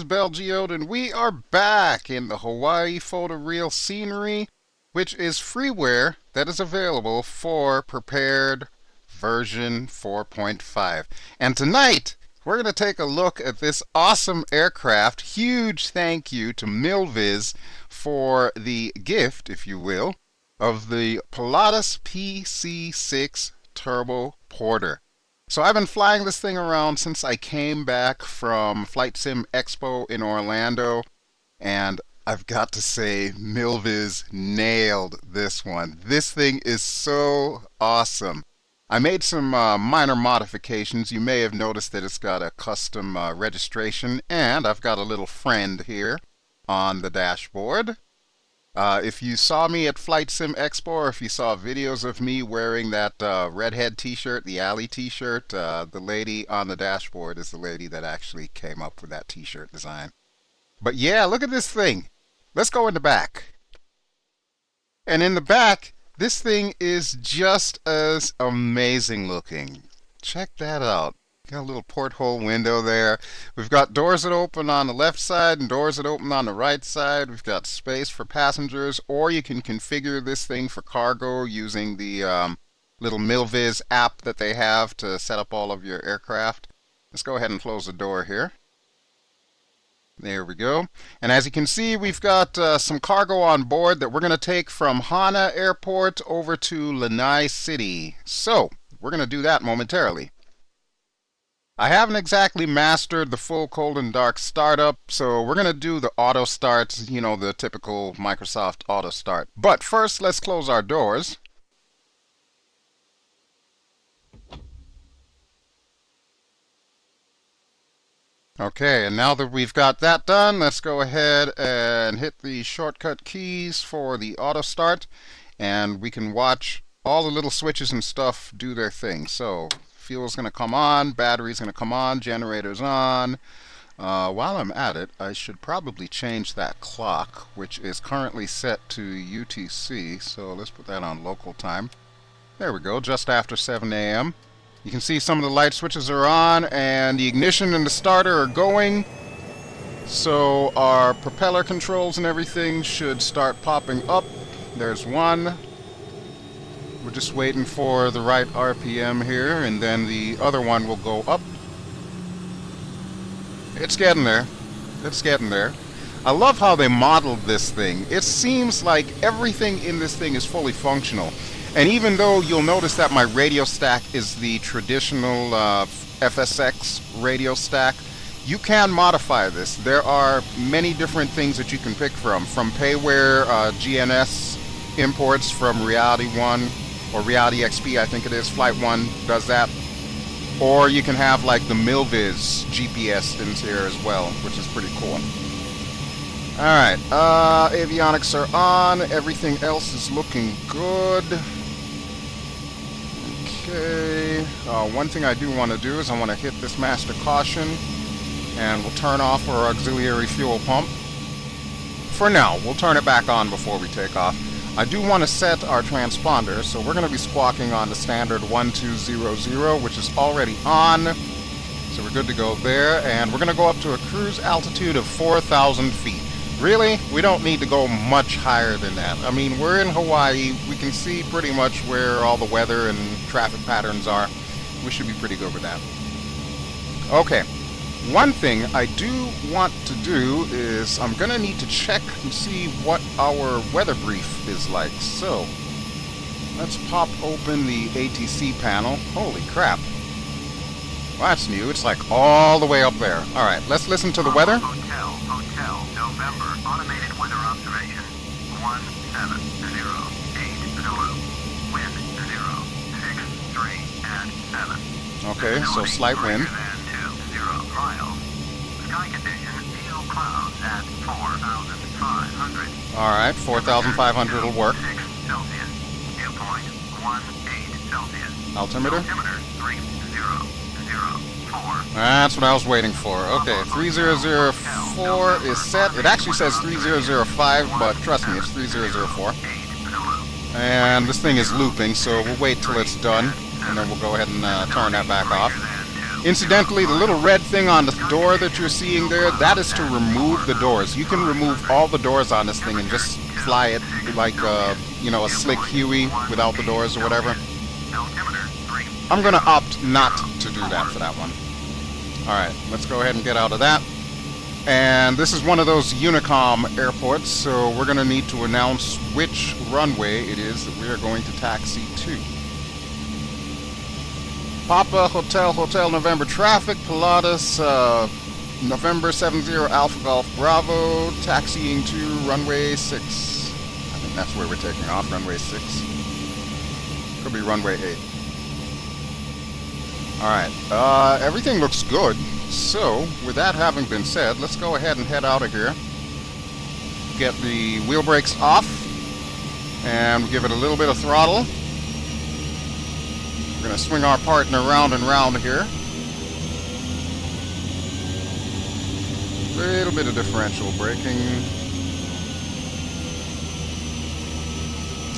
is BelGeode, and we are back in the Hawaii photoreal scenery, which is freeware that is available for prepared version 4.5. And tonight, we're going to take a look at this awesome aircraft. Huge thank you to Milviz for the gift, if you will, of the Pilatus PC-6 Turbo Porter. So I've been flying this thing around since I came back from Flight Sim Expo in Orlando, and I've got to say, Milviz nailed this one. This thing is so awesome. I made some minor modifications. You may have noticed that it's got a custom registration, and I've got a little friend here on the dashboard. If you saw me at Flight Sim Expo, or if you saw videos of me wearing that redhead t-shirt, the alley t-shirt, the lady on the dashboard is the lady that actually came up with that t-shirt design. But yeah, look at this thing. Let's go in the back. And in the back, this thing is just as amazing looking. Check that out. Got a little porthole window there. We've got doors that open on the left side and doors that open on the right side. We've got space for passengers, or you can configure this thing for cargo using the little Milviz app that they have to set up all of your aircraft. Let's go ahead and close the door here. There we go. And as you can see, we've got some cargo on board that we're going to take from Hana Airport over to Lanai City. So, we're going to do that momentarily. I haven't exactly mastered the full cold and dark startup, so we're going to do the auto start, you know, the typical Microsoft auto start. But first, let's close our doors. Okay, and now that we've got that done, let's go ahead and hit the shortcut keys for the auto start, and we can watch all the little switches and stuff do their thing. So, fuel's going to come on, battery's going to come on, generator's on. While I'm at it, I should probably change that clock, which is currently set to UTC, so let's put that on local time. There we go, just after 7 a.m. You can see some of the light switches are on, and the ignition and the starter are going. So our propeller controls and everything should start popping up. There's one. We're just waiting for the right RPM here, and then the other one will go up. It's getting there. It's getting there. I love how they modeled this thing. It seems like everything in this thing is fully functional. And even though you'll notice that my radio stack is the traditional FSX radio stack, you can modify this. There are many different things that you can pick from PAYWARE GNS imports from Reality 1, or Reality XP, I think it is. Flight 1 does that. Or you can have like the Milviz GPS things here as well, which is pretty cool. Alright, avionics are on. Everything else is looking good. Okay. One thing I do want to do is I want to hit this master caution, and we'll turn off our auxiliary fuel pump. For now, we'll turn it back on before we take off. I do want to set our transponder, so we're going to be squawking on the standard 1200, which is already on. So we're good to go there, and we're going to go up to a cruise altitude of 4,000 feet. Really, we don't need to go much higher than that. I mean, we're in Hawaii. We can see pretty much where all the weather and traffic patterns are. We should be pretty good with that. Okay. One thing I do want to do is I'm going to need to check and see what our weather brief is like. So, let's pop open the ATC panel. Holy crap. Well, that's new. It's like all the way up there. Alright, let's listen to the weather. Hotel, November, automated weather observation. 17080. Wind 0, 6, 3, and 7. Okay, so slight wind. Miles. Sky condition, fuel clouds at 4,500. Alright, 4,500 will work. 6 Celsius. Dew point 18 Celsius. Altimeter? Altimeter 3004. That's what I was waiting for. Okay, 3004 is set. It actually says 3005, but trust me, it's 3004. And this thing is looping, so we'll wait till it's done, and then we'll go ahead and turn that back off. Incidentally, the little red thing on the door that you're seeing there, that is to remove the doors. You can remove all the doors on this thing and just fly it like, you know, a slick Huey without the doors or whatever. I'm going to opt not to do that for that one. Alright, let's go ahead and get out of that. And this is one of those Unicom airports, so we're going to need to announce which runway it is that we are going to taxi to. Papa Hotel Hotel November traffic, Pilatus November 70 Alpha Golf Bravo, taxiing to runway 6. I think that's where we're taking off, runway 6. Could be runway 8. Alright, everything looks good. So, with that having been said, let's go ahead and head out of here. Get the wheel brakes off, and give it a little bit of throttle. We're going to swing our partner round and round here. Little bit of differential braking.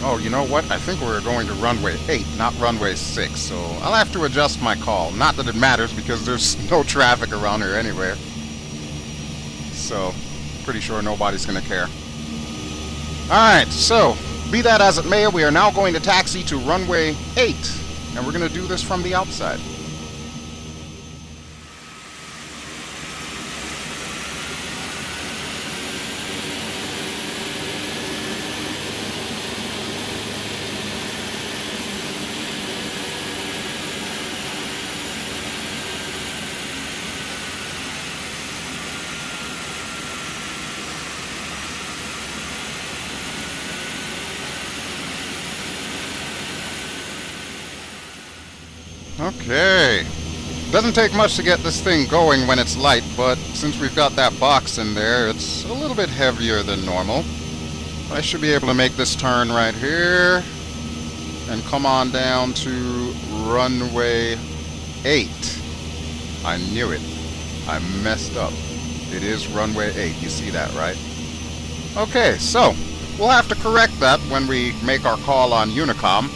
Oh, you know what? I think we're going to runway 8, not runway 6, so I'll have to adjust my call. Not that it matters, because there's no traffic around here anywhere. So, pretty sure nobody's going to care. Alright, so, be that as it may, we are now going to taxi to runway 8. And we're going to do this from the outside. Okay. Doesn't take much to get this thing going when it's light, but since we've got that box in there, it's a little bit heavier than normal. I should be able to make this turn right here and come on down to runway 8. I knew it. I messed up. It is runway 8. You see that, right? Okay, so we'll have to correct that when we make our call on Unicom.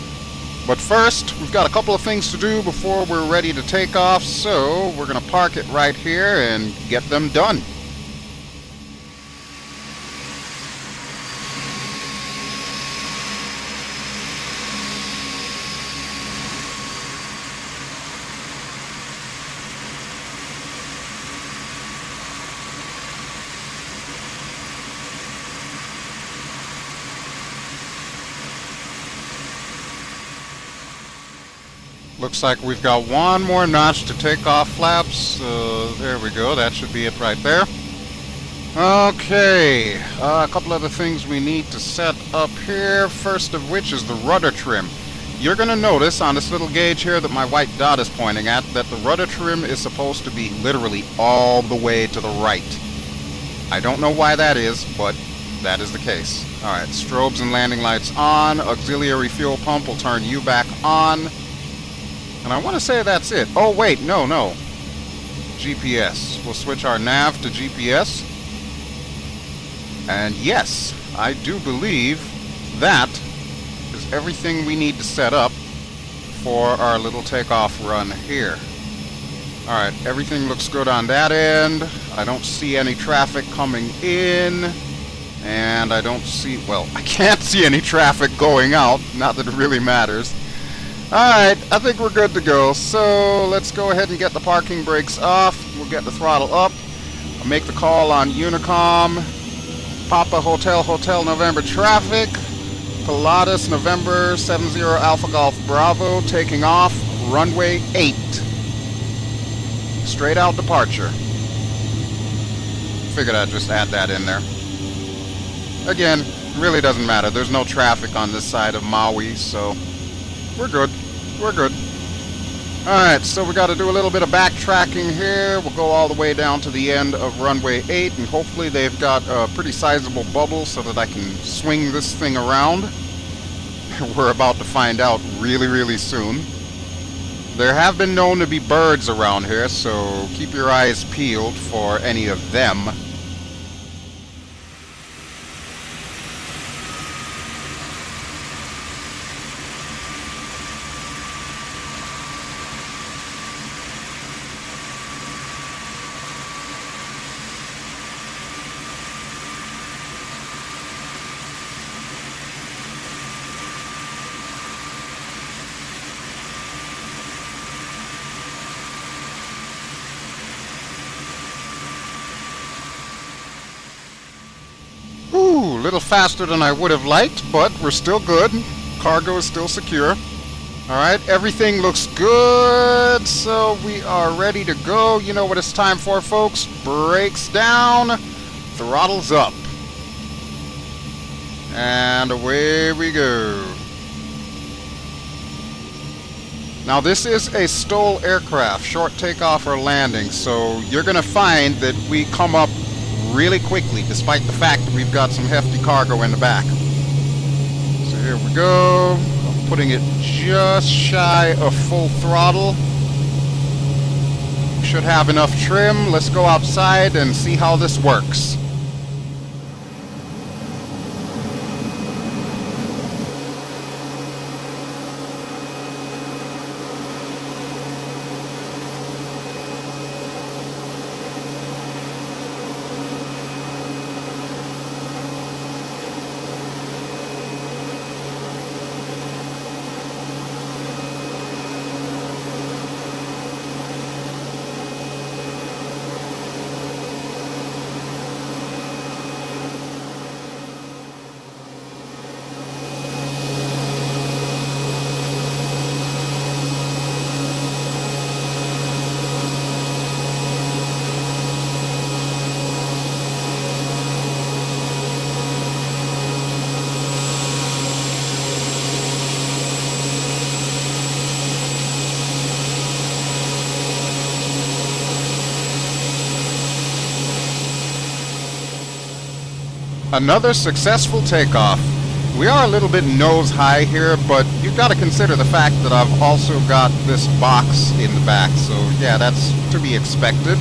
But first, we've got a couple of things to do before we're ready to take off, so we're going to park it right here and get them done. Looks like we've got one more notch to take off flaps. There we go. That should be it right there. Okay. A couple other things we need to set up here. First of which is the rudder trim. You're going to notice on this little gauge here that my white dot is pointing at that the rudder trim is supposed to be literally all the way to the right. I don't know why that is, but that is the case. Alright, strobes and landing lights on. Auxiliary fuel pump will turn you back on. And I want to say that's it. Oh, wait, no. GPS. We'll switch our nav to GPS. And yes, I do believe that is everything we need to set up for our little takeoff run here. Alright, everything looks good on that end. I don't see any traffic coming in. And I don't see, well, I can't see any traffic going out. Not that it really matters. Alright, I think we're good to go. So let's go ahead and get the parking brakes off. We'll get the throttle up. I'll make the call on Unicom. Papa Hotel Hotel November traffic. Pilatus November 70 Alpha Golf Bravo taking off runway 8. Straight out departure. Figured I'd just add that in there. Again, really doesn't matter. There's no traffic on this side of Maui, so we're good. We're good. Alright, so we got to do a little bit of backtracking here. We'll go all the way down to the end of runway 8, and hopefully they've got a pretty sizable bubble so that I can swing this thing around. We're about to find out really, really soon. There have been known to be birds around here, so keep your eyes peeled for any of them. little faster than I would have liked, but we're still good. Cargo is still secure. Alright, everything looks good, so we are ready to go. You know what it's time for, folks. Brakes down, throttles up. And away we go. Now this is a STOL aircraft, short takeoff or landing, so you're going to find that we come up really quickly, despite the fact that we've got some hefty cargo in the back. So here we go. Putting it just shy of full throttle. We should have enough trim. Let's go outside and see how this works. Another successful takeoff. We are a little bit nose high here, but you've got to consider the fact that I've also got this box in the back, so yeah, that's to be expected.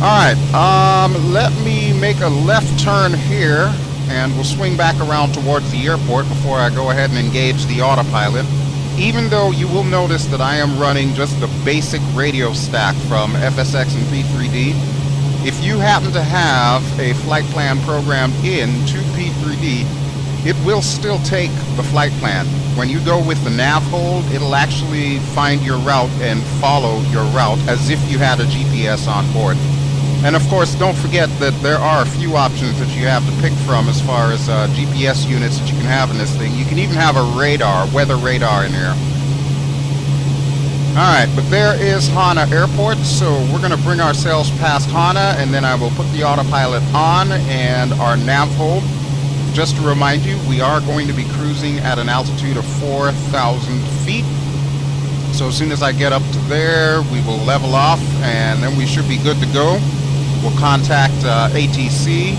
Alright, let me make a left turn here, and we'll swing back around towards the airport before I go ahead and engage the autopilot. Even though you will notice that I am running just the basic radio stack from FSX and P3D, if you happen to have a flight plan programmed into P3D, it will still take the flight plan. When you go with the nav hold, it'll actually find your route and follow your route as if you had a GPS on board. And of course, don't forget that there are a few options that you have to pick from as far as GPS units that you can have in this thing. You can even have a radar, weather radar in here. Alright, but there is Hana Airport, so we're going to bring ourselves past Hana, and then I will put the autopilot on and our nav hold. Just to remind you, we are going to be cruising at an altitude of 4,000 feet. So as soon as I get up to there, we will level off, and then we should be good to go. We'll contact ATC,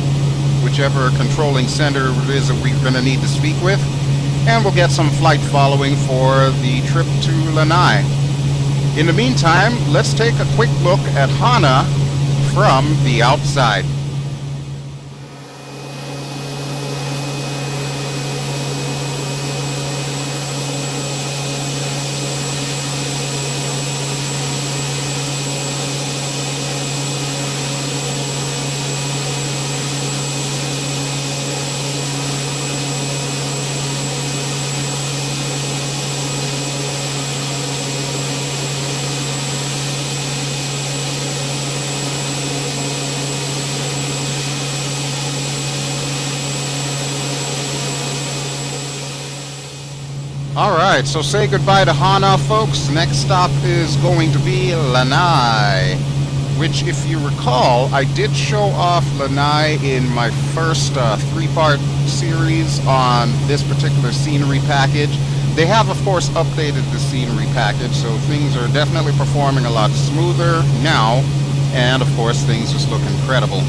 whichever controlling center it is that we're going to need to speak with, and we'll get some flight following for the trip to Lanai. In the meantime, let's take a quick look at Hana from the outside. Alright, so say goodbye to Hana, folks. Next stop is going to be Lanai, which, if you recall, I did show off Lanai in my first three-part series on this particular scenery package. They have, of course, updated the scenery package, so things are definitely performing a lot smoother now, and, of course, things just look incredible.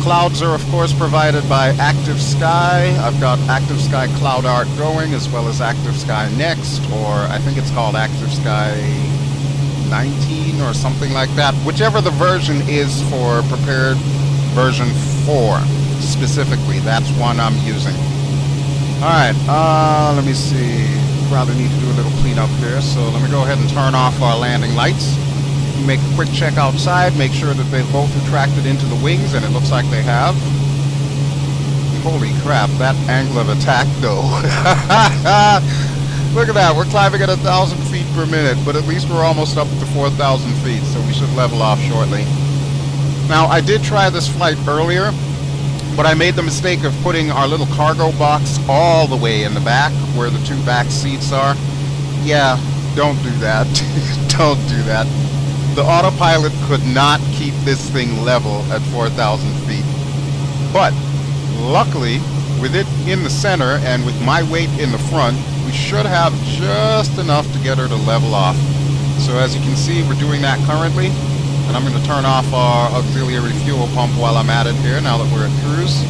Clouds are, of course, provided by Active Sky. I've got Active Sky Cloud Art going, as well as Active Sky Next, or I think it's called Active Sky 19 or something like that. Whichever the version is for prepared version 4, specifically. That's one I'm using. Alright, let me see. Probably need to do a little cleanup here, so let me go ahead and turn off our landing lights. Make a quick check outside, make sure that they've both retracted into the wings, and it looks like they have. Holy crap, that angle of attack though. Look at that, we're climbing at 1,000 feet per minute, but at least we're almost up to 4,000 feet, so we should level off shortly. Now, I did try this flight earlier, But I made the mistake of putting our little cargo box all the way in the back where the two back seats are. Yeah, don't do that. Don't do that. The autopilot could not keep this thing level at 4,000 feet. But luckily, with it in the center and with my weight in the front, we should have just enough to get her to level off. So as you can see, we're doing that currently. And I'm going to turn off our auxiliary fuel pump while I'm at it here, now that we're at cruise.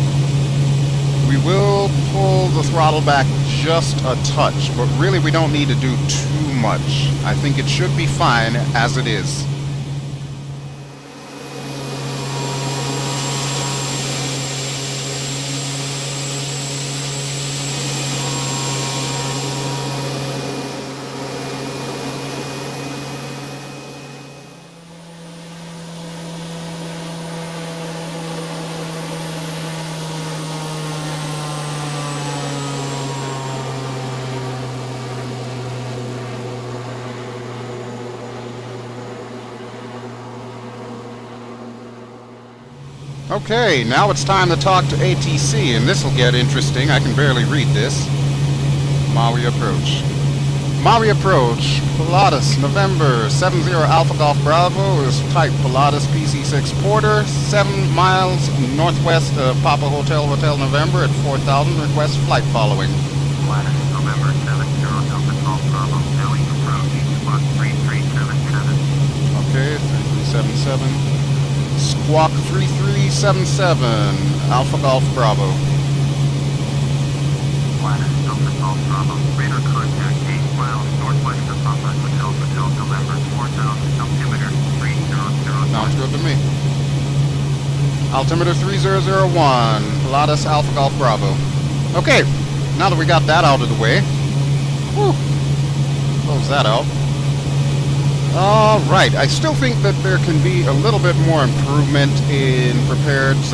We will pull the throttle back just a touch, but really we don't need to do too much. I think it should be fine as it is. Okay, now it's time to talk to ATC, and this will get interesting. I can barely read this. Maui approach. Maui approach. Pilatus, November 70 Alpha Golf Bravo is type Pilatus PC-6 Porter, 7 miles northwest of Papa Hotel November at 4,000. Request flight following. Pilatus, November 70 Alpha Golf Bravo, Billy approach, squawk 3377. Okay, 3377. Squawk 3377, Alpha Golf Bravo. Pilatus, Alpha Golf Bravo, radar contact 8 miles northwest of Papa Hotel November 4,000, altimeter 3001. Sounds good to me. Altimeter 3001, Pilatus, Alpha Golf Bravo. Okay, now that we got that out of the way, whew, close that out. Alright, I still think that there can be a little bit more improvement in Prepar3D's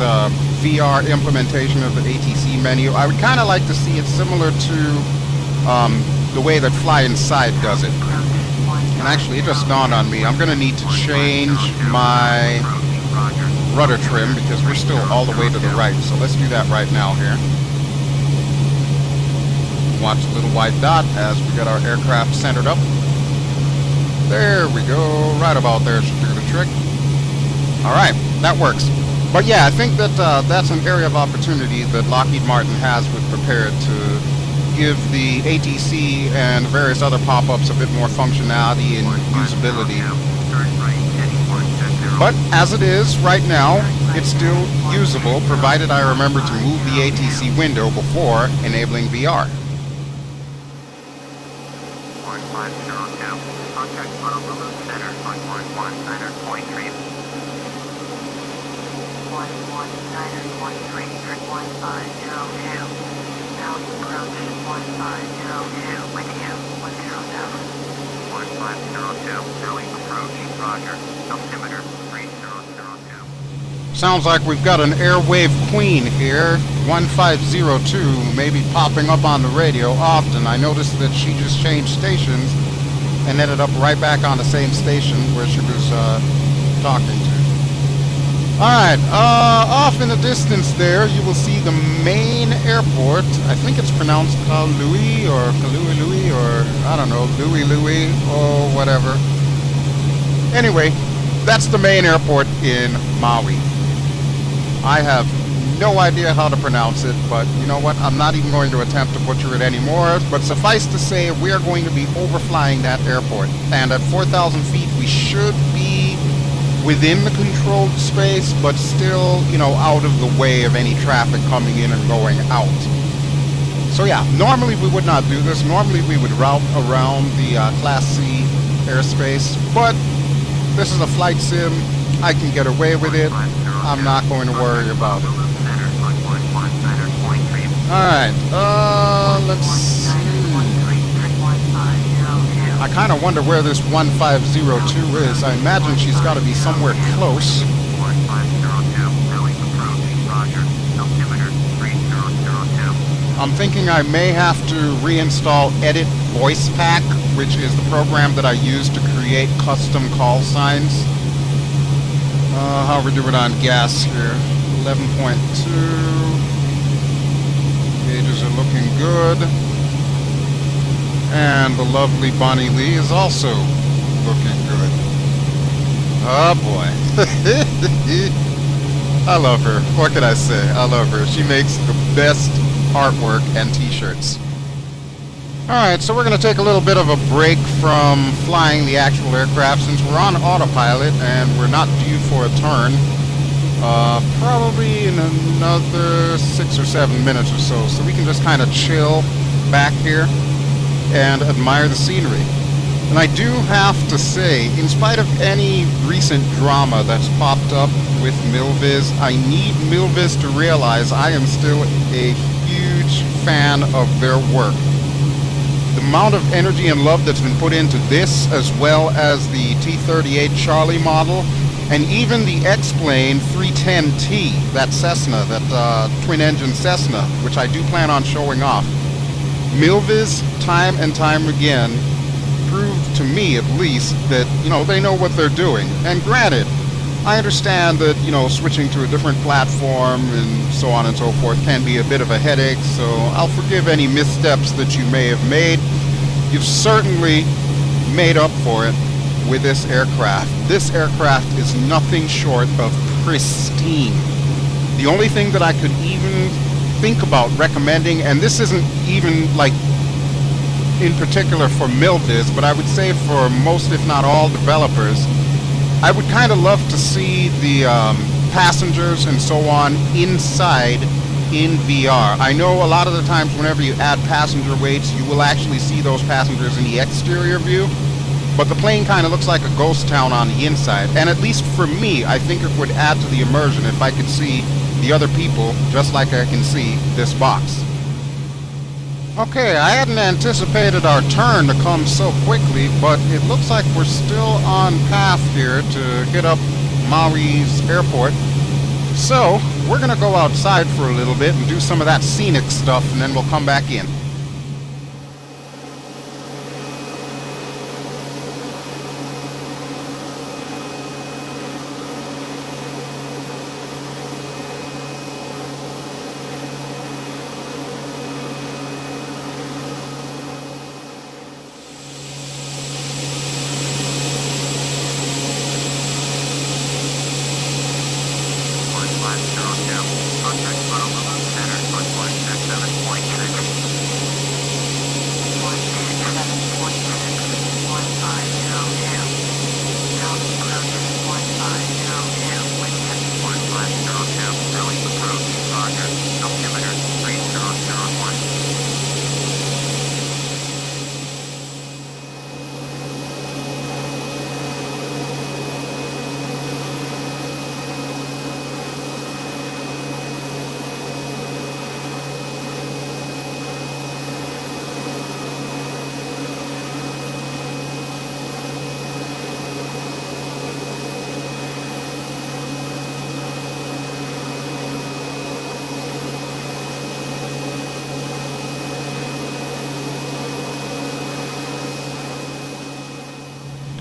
VR implementation of the ATC menu. I would kind of like to see it similar to the way that Fly Inside does it. And actually, it just dawned on me, I'm going to need to change my rudder trim because we're still all the way to the right. So let's do that right now here. Watch the little white dot as we get our aircraft centered up. There we go, right about there should do the trick. Alright, that works. But yeah, I think that that's an area of opportunity that Lockheed Martin has with Prepar3D to give the ATC and various other pop-ups a bit more functionality and usability. But as it is right now, it's still usable, provided I remember to move the ATC window before enabling VR. 1502. Contact Honolulu Center on 11.3. 11.3, 1502. Now approach 1502 with you, 107. 1502, Billy approach, roger. Altimeter 3002. Sounds like we've got an airwave queen here. 1502 may be popping up on the radio often. I noticed that she just changed stations and ended up right back on the same station where she was talking to. Alright, off in the distance there you will see the main airport. I think it's pronounced Kalui or Kalui or I don't know, Louie or whatever. Anyway, that's the main airport in Maui. I have no idea how to pronounce it, but you know what? I'm not even going to attempt to butcher it anymore. But suffice to say, we are going to be overflying that airport. And at 4,000 feet, we should be within the controlled space, but still, you know, out of the way of any traffic coming in and going out. So yeah, normally we would not do this. Normally we would route around the Class C airspace, but this is a flight sim. I can get away with it. I'm not going to worry about it. Alright, let's see. I kind of wonder where this 1502 is. I imagine she's got to be somewhere close. I'm thinking I may have to reinstall Edit Voice Pack, which is the program that I use to create custom call signs. How are we doing on gas here? 11.2. Gauges are looking good. And the lovely Bonnie Lee is also looking good. Oh boy. I love her. What can I say? I love her. She makes the best artwork and t-shirts. Alright, so we're going to take a little bit of a break from flying the actual aircraft since we're on autopilot and we're not due for a turn. Probably in another 6 or 7 minutes or so. So we can just kind of chill back here and admire the scenery. And I do have to say, in spite of any recent drama that's popped up with Milviz, I need Milviz to realize I am still a huge fan of their work. The amount of energy and love that's been put into this, as well as the T-38 Charlie model, and even the X-Plane 310T, that Cessna, that twin-engine Cessna, which I do plan on showing off. Milviz, time and time again, proved to me at least that, they know what they're doing. And granted, I understand that, switching to a different platform and so on and so forth can be a bit of a headache, so I'll forgive any missteps that you may have made. You've certainly made up for it with this aircraft. This aircraft is nothing short of pristine. The only thing that I could even think about recommending, and this isn't even like in particular for Milviz, but I would say for most, if not all, developers, I would kind of love to see the passengers and so on inside in VR. I know a lot of the times whenever you add passenger weights, you will actually see those passengers in the exterior view, but the plane kind of looks like a ghost town on the inside. And at least for me, I think it would add to the immersion if I could see the other people just like I can see this box. Okay, I hadn't anticipated our turn to come so quickly, but it looks like we're still on path here to hit up Maui's airport. So, we're going to go outside for a little bit and do some of that scenic stuff, and then we'll come back in.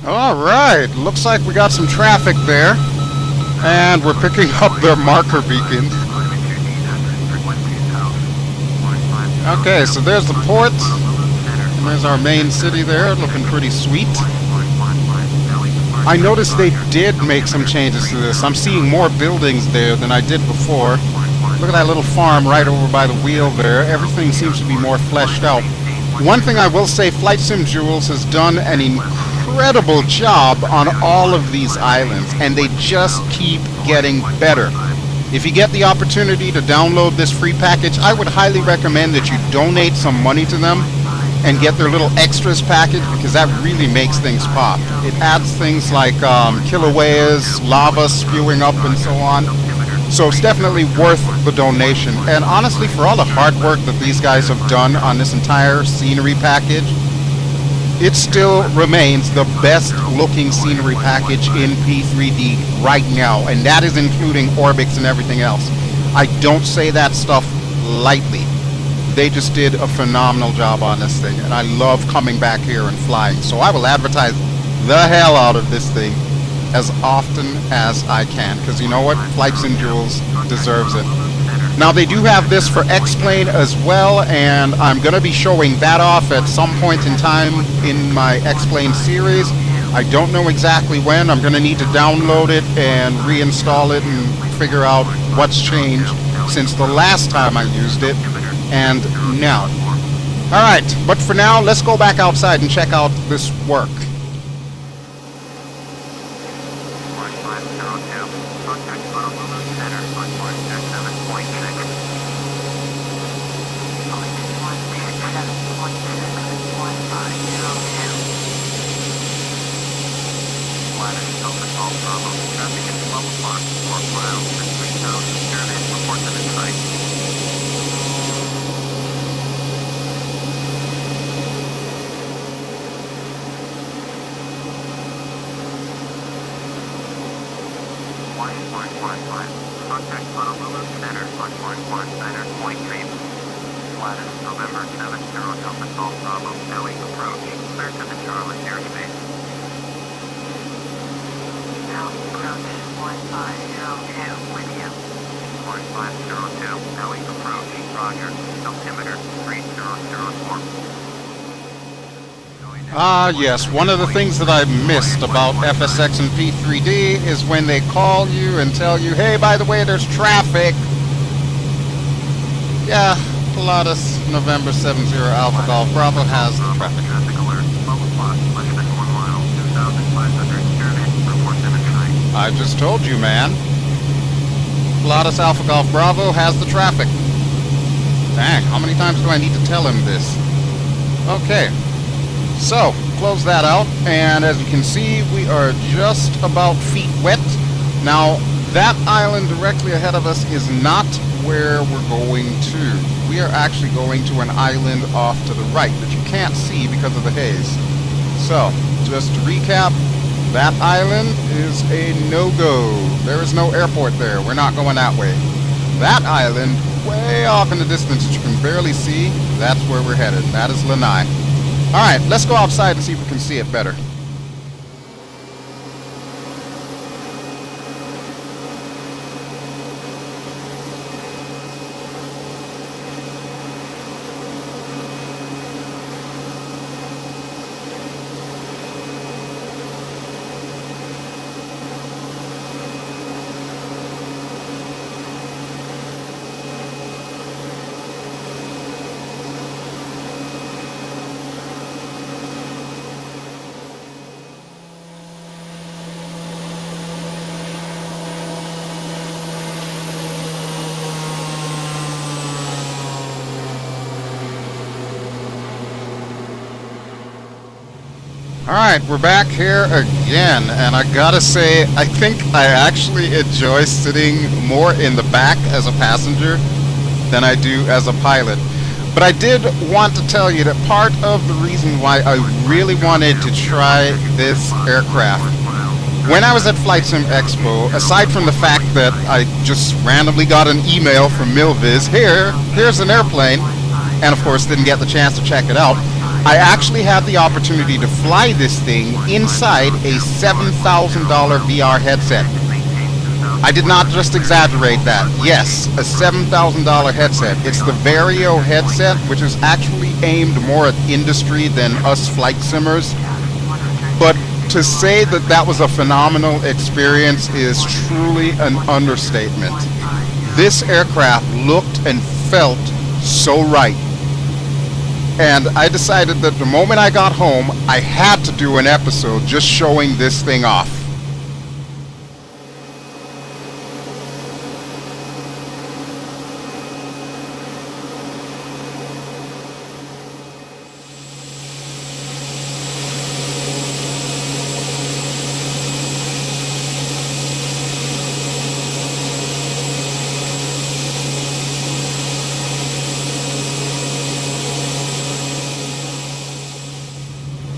Alright, looks like we got some traffic there, and we're picking up their marker beacon. Okay, so there's the port, and there's our main city there, looking pretty sweet. I noticed they did make some changes to this. I'm seeing more buildings there than I did before. Look at that little farm right over by the wheel there. Everything seems to be more fleshed out. One thing I will say, Flight Sim Jules has done an incredible job on all of these islands, and they just keep getting better. If you get the opportunity to download this free package, I would highly recommend that you donate some money to them and get their little extras package, because that really makes things pop. It adds things like kilaueas, lava spewing up, and so on. So it's definitely worth the donation. And honestly, for all the hard work that these guys have done on this entire scenery package, it still remains the best looking scenery package in P3D right now, and that is including Orbix and everything else. I don't say that stuff lightly. They just did a phenomenal job on this thing, and I love coming back here and flying. So I will advertise the hell out of this thing as often as I can, because you know what? Flight Sim Jules deserves it. Now they do have this for X-Plane as well, and I'm going to be showing that off at some point in time in my X-Plane series. I don't know exactly when. I'm going to need to download it and reinstall it and figure out what's changed since the last time I used it and now. Alright, but for now, let's go back outside and check out this work. Contact Honolulu Center, 111 Center Point Dream. Pilatus, November 70, Delta Golf Bravo, Maui approach. Clear to the Charlotte airspace. Now approach 1502 with you. 1502, Maui approach. Roger. Altimeter 3004. Ah, yes. One of the things that I missed about FSX and P3D is when they call you and tell you, hey, by the way, there's traffic. Yeah, Pilatus, November 70 Alpha Golf Bravo has the traffic. Traffic alert. Bubble plot, less than 1 mile, 2,500. Turn in, report 7 I just told you, man. Pilatus Alpha Golf Bravo has the traffic. Dang, how many times do I need to tell him this? Okay. So, close that out, and as you can see, we are just about feet wet. Now, that island directly ahead of us is not where we're going to. We are actually going to an island off to the right that you can't see because of the haze. So, just to recap, that island is a no-go. There is no airport there. We're not going that way. That island, way off in the distance that you can barely see, that's where we're headed. That is Lanai. Alright, let's go outside and see if we can see it better. Alright, we're back here again, and I gotta say, I think I actually enjoy sitting more in the back as a passenger than I do as a pilot. But I did want to tell you that part of the reason why I really wanted to try this aircraft, when I was at Flight Sim Expo, aside from the fact that I just randomly got an email from Milviz, here's an airplane, and of course didn't get the chance to check it out, I actually had the opportunity to fly this thing inside a $7,000 VR headset. I did not just exaggerate that. Yes, a $7,000 headset. It's the Vario headset, which is actually aimed more at industry than us flight simmers. But to say that that was a phenomenal experience is truly an understatement. This aircraft looked and felt so right. And I decided that the moment I got home, I had to do an episode just showing this thing off.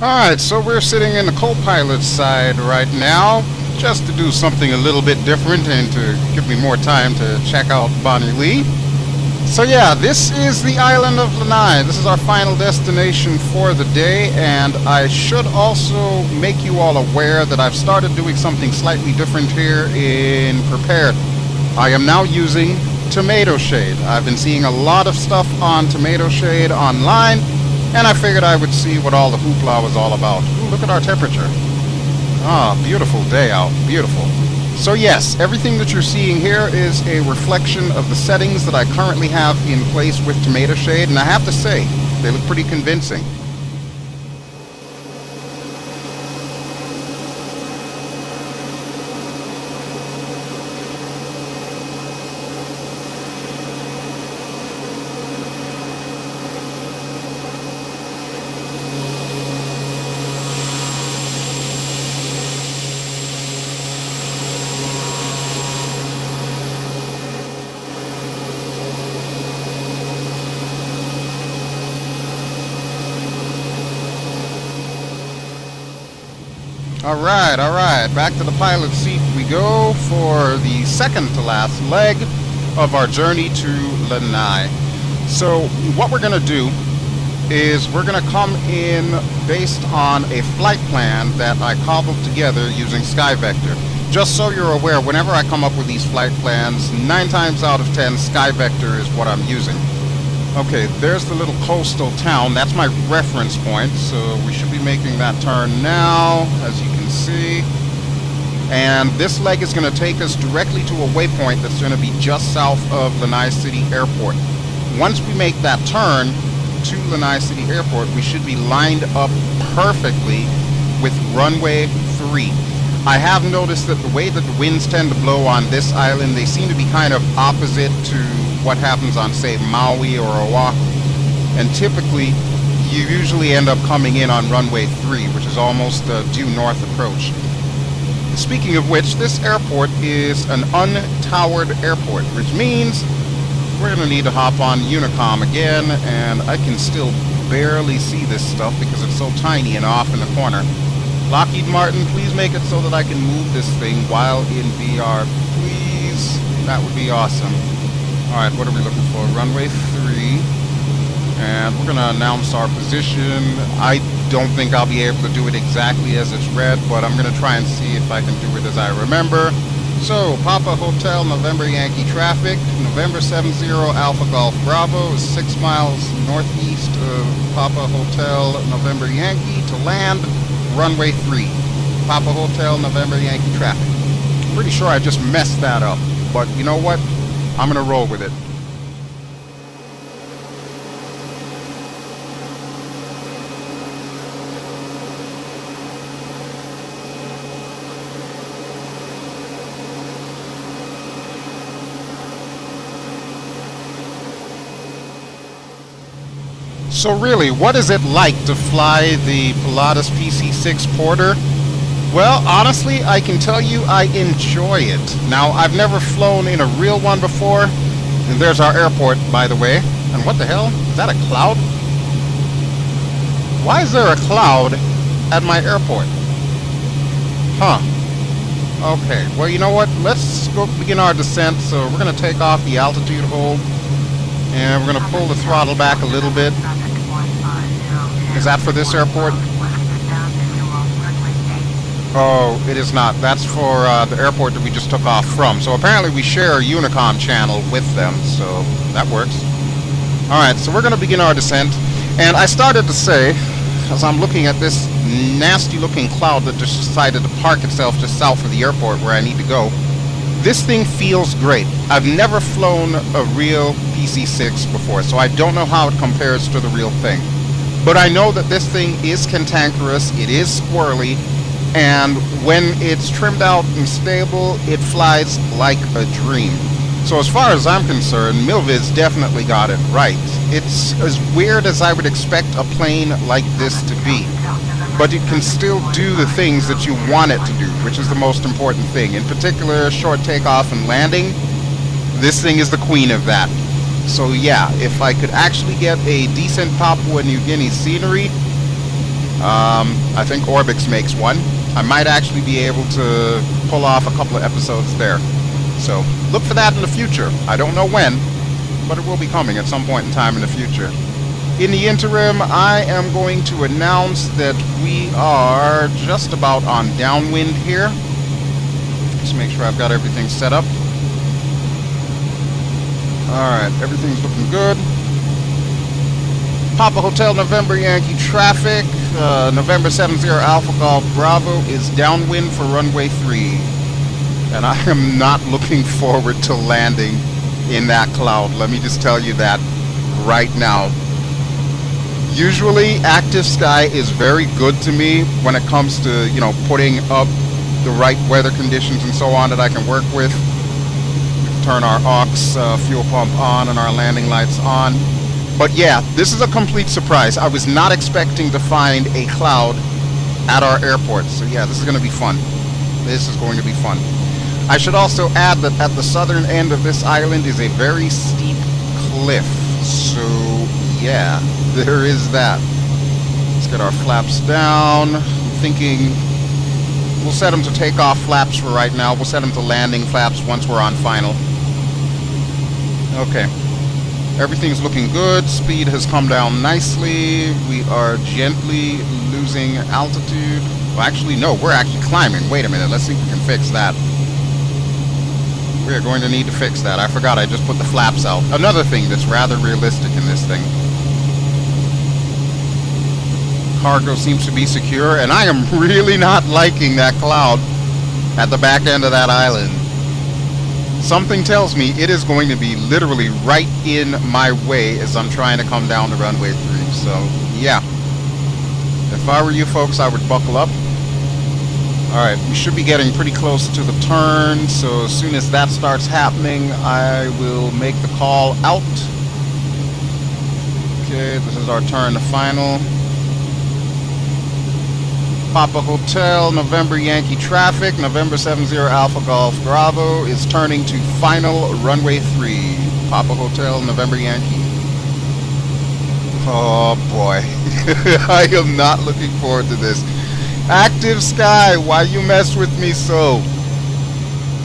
Alright, so we're sitting in the co-pilot side right now, just to do something a little bit different and to give me more time to check out Bonnie Lee. So yeah, this is the island of Lanai. This is our final destination for the day, and I should also make you all aware that I've started doing something slightly different here in Prepared. I am now using tomato shade. I've been seeing a lot of stuff on tomato shade online, and I figured I would see what all the hoopla was all about. Ooh, look at our temperature. Ah, beautiful day out. Beautiful. So yes, everything that you're seeing here is a reflection of the settings that I currently have in place with tomato shade, and I have to say, they look pretty convincing. Alright, back to the pilot seat we go for the second to last leg of our journey to Lanai. So what we're going to do is we're going to come in based on a flight plan that I cobbled together using SkyVector. Just so you're aware, whenever I come up with these flight plans, 9 times out of 10 SkyVector is what I'm using. Okay, there's the little coastal town. That's my reference point, so we should be making that turn now, as you can see. And this leg is going to take us directly to a waypoint that's going to be just south of Lanai City Airport. Once we make that turn to Lanai City Airport, we should be lined up perfectly with runway 3. I have noticed that the way that the winds tend to blow on this island, they seem to be kind of opposite to what happens on, say, Maui or Oahu. And typically, you usually end up coming in on runway 3, which is almost a due north approach. Speaking of which, this airport is an untowered airport, which means we're going to need to hop on Unicom again, and I can still barely see this stuff because it's so tiny and off in the corner. Lockheed Martin, please make it so that I can move this thing while in VR, please. That would be awesome. Alright, what are we looking for? Runway 3. And we're going to announce our position. I don't think I'll be able to do it exactly as it's read, but I'm going to try and see if I can do it as I remember. So, Papa Hotel, November Yankee traffic. November 70 Alpha Golf Bravo is 6 miles northeast of Papa Hotel, November Yankee to land. Runway 3. Papa Hotel, November Yankee traffic. Pretty sure I just messed that up, but you know what? I'm gonna roll with it. So really, what is it like to fly the Pilatus PC-6 Porter? Well, honestly, I can tell you I enjoy it. Now, I've never flown in a real one before. And there's our airport, by the way. And what the hell? Is that a cloud? Why is there a cloud at my airport? Huh. Okay, well, you know what? Let's go begin our descent. So we're going to take off the altitude hold. And we're going to pull the throttle back a little bit. Is that for this airport? Oh, it is not. That's for the airport that we just took off from. So apparently we share a Unicom channel with them, so that works. Alright, so we're going to begin our descent. And I started to say, as I'm looking at this nasty-looking cloud that just decided to park itself just south of the airport where I need to go, this thing feels great. I've never flown a real PC-6 before, so I don't know how it compares to the real thing. But I know that this thing is cantankerous, it is squirrely, and when it's trimmed out and stable, it flies like a dream. So as far as I'm concerned, Milviz definitely got it right. It's as weird as I would expect a plane like this to be. But it can still do the things that you want it to do, which is the most important thing. In particular, short takeoff and landing, this thing is the queen of that. So yeah, if I could actually get a decent Papua New Guinea scenery, I think Orbix makes one. I might actually be able to pull off a couple of episodes there. So look for that in the future. I don't know when, but it will be coming at some point in time in the future. In the interim, I am going to announce that we are just about on downwind here. Just make sure I've got everything set up. Alright, everything's looking good. Papa Hotel November Yankee traffic. November 70 Alpha Golf Bravo is downwind for runway 3. And I am not looking forward to landing in that cloud. Let me just tell you that right now. Usually, active sky is very good to me when it comes to, you know, putting up the right weather conditions and so on that I can work with. Turn our aux fuel pump on and our landing lights on. But yeah, this is a complete surprise. I was not expecting to find a cloud at our airport. So yeah, this is going to be fun. This is going to be fun. I should also add that at the southern end of this island is a very steep cliff. So yeah, there is that. Let's get our flaps down. I'm thinking we'll set them to takeoff flaps for right now. We'll set them to landing flaps once we're on final. Okay. Everything's looking good. Speed has come down nicely. We are gently losing altitude. Well, actually, no, we're actually climbing. Wait a minute. Let's see if we can fix that. We are going to need to fix that. I forgot I just put the flaps out. Another thing that's rather realistic in this thing. Cargo seems to be secure, and I am really not liking that cloud at the back end of that island. Something tells me it is going to be literally right in my way as I'm trying to come down to runway 3. So, yeah. If I were you folks, I would buckle up. Alright, we should be getting pretty close to the turn, so as soon as that starts happening, I will make the call out. Okay, this is our turn to final. Papa Hotel, November Yankee traffic, November 70 Alpha Golf Bravo is turning to final runway 3. Papa Hotel, November Yankee. Oh boy, I am not looking forward to this. Active sky, why you mess with me so?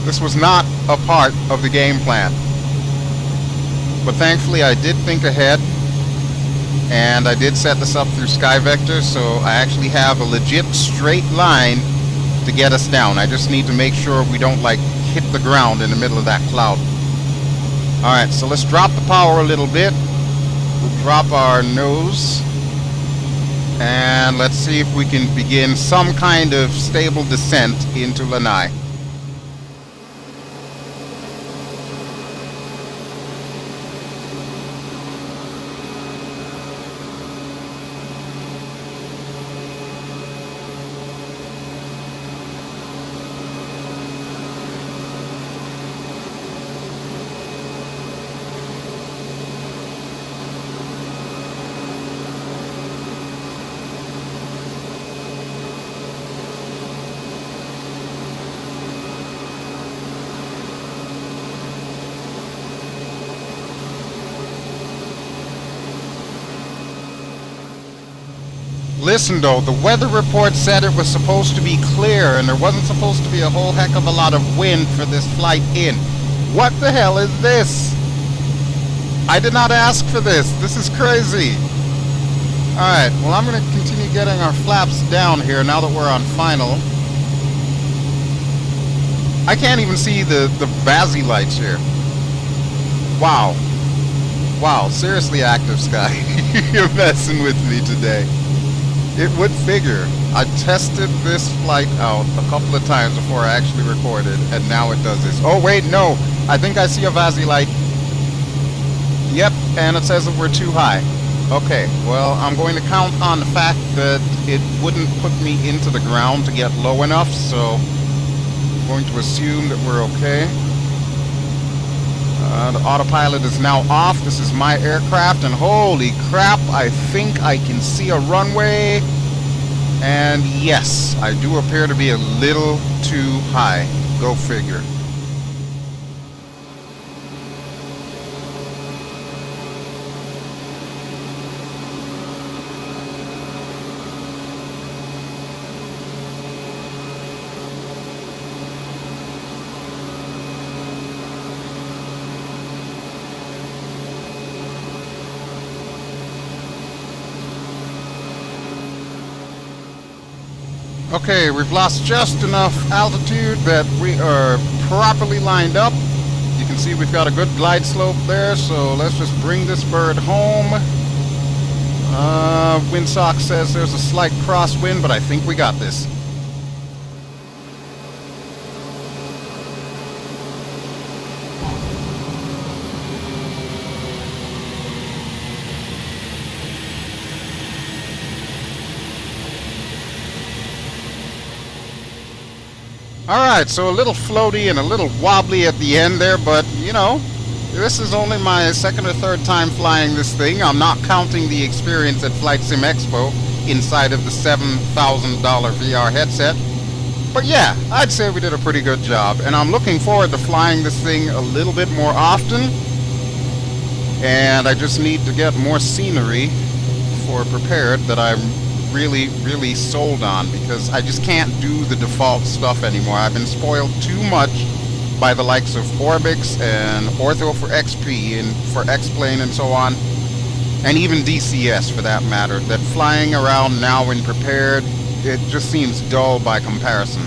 This was not a part of the game plan. But thankfully I did think ahead. And I did set this up through SkyVector, so I actually have a legit straight line to get us down. I just need to make sure we don't, like, hit the ground in the middle of that cloud. Alright, so let's drop the power a little bit. We'll drop our nose. And let's see if we can begin some kind of stable descent into Lanai. Listen though, the weather report said it was supposed to be clear and there wasn't supposed to be a whole heck of a lot of wind for this flight in. What the hell is this? I did not ask for this. This is crazy. Alright, well I'm going to continue getting our flaps down here now that we're on final. I can't even see the VASI lights here. Wow. Wow, seriously, active sky. You're messing with me today. It would figure. I tested this flight out a couple of times before I actually recorded, and now it does this. Oh wait, no! I think I see a VASI light. Yep, and it says that we're too high. Okay, well, I'm going to count on the fact that it wouldn't put me into the ground to get low enough, so I'm going to assume that we're okay. The autopilot is now off. This is my aircraft, and holy crap, I think I can see a runway. And yes, I do appear to be a little too high. Go figure. Okay, we've lost just enough altitude that we are properly lined up. You can can see we've got a good glide slope there, so let's just bring this bird home. Windsock says there's a slight crosswind, but I think we got this. Alright, so a little floaty and a little wobbly at the end there, but, you know, this is only my second or third time flying this thing. I'm not counting the experience at Flight Sim Expo inside of the $7,000 VR headset. But yeah, I'd say we did a pretty good job, and I'm looking forward to flying this thing a little bit more often. And I just need to get more scenery for Prepared that I'm really sold on, because I just can't do the default stuff anymore. I've been spoiled too much by the likes of Orbix and Ortho for XP and for X-Plane and so on, and even DCS for that matter, that flying around now in Prepared, it just seems dull by comparison.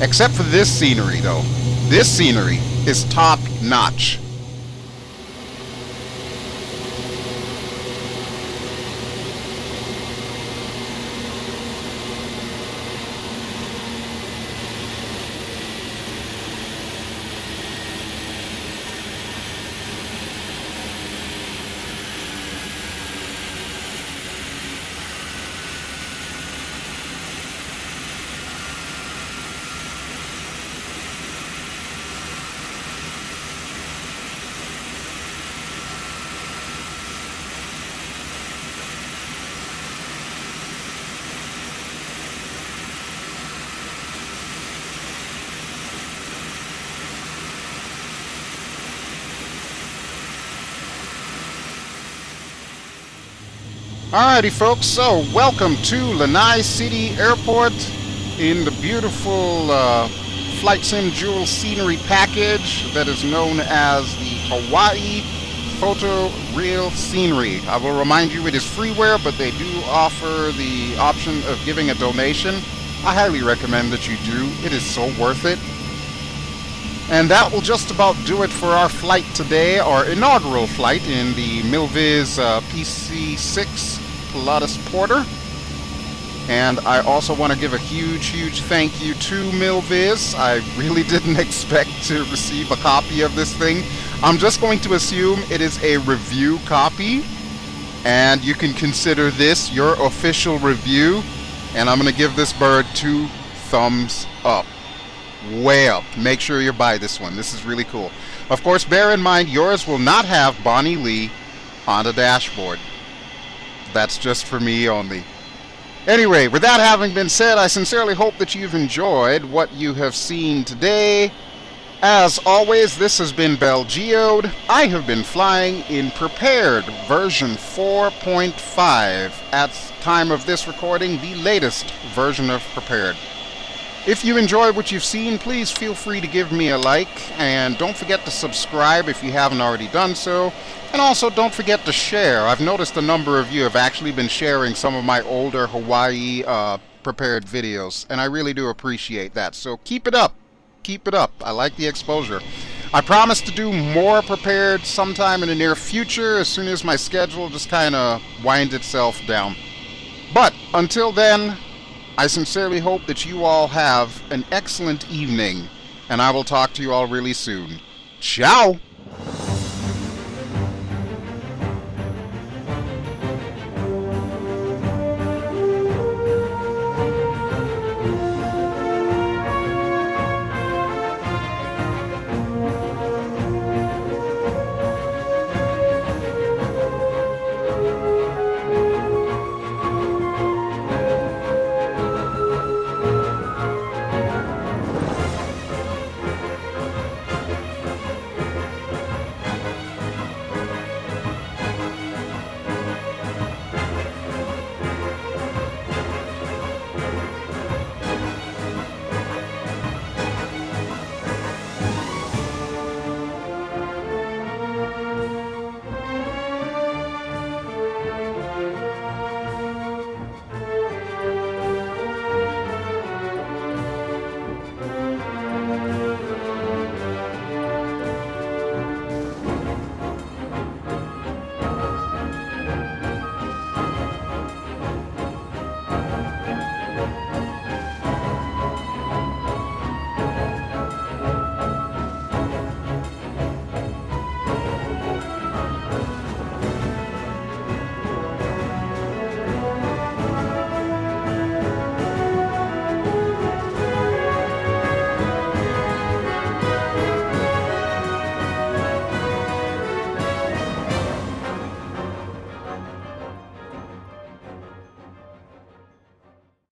Except for this scenery though. This scenery is top notch. Alrighty folks, so welcome to Lanai City Airport in the beautiful Flight Sim Jewel scenery package that is known as the Hawaii Photoreal Scenery. I will remind you it is freeware, but they do offer the option of giving a donation. I highly recommend that you do. It is so worth it. And that will just about do it for our flight today, our inaugural flight in the Milviz PC-6 Pilatus Porter. And I also want to give a huge thank you to Milviz. I really didn't expect to receive a copy of this thing. I'm just going to assume it is a review copy, and you can consider this your official review. And I'm going to give this bird 2 thumbs up. Way up. Make sure you buy this one. This is really cool. Of course, bear in mind yours will not have Bonnie Lee on the dashboard. That's just for me only. Anyway, with that having been said, I sincerely hope that you've enjoyed what you have seen today. As always, this has been BelGeode. I have been flying in Prepared version 4.5. At time of this recording, the latest version of Prepared. If you enjoy what you've seen, please feel free to give me a like, and don't forget to subscribe if you haven't already done so, and also don't forget to share. I've noticed a number of you have actually been sharing some of my older Hawaii Prepared videos, and I really do appreciate that, so keep it up. Keep it up. I like the exposure. I promise to do more Prepared sometime in the near future, as soon as my schedule just kind of winds itself down. But until then, I sincerely hope that you all have an excellent evening, and I will talk to you all really soon. Ciao!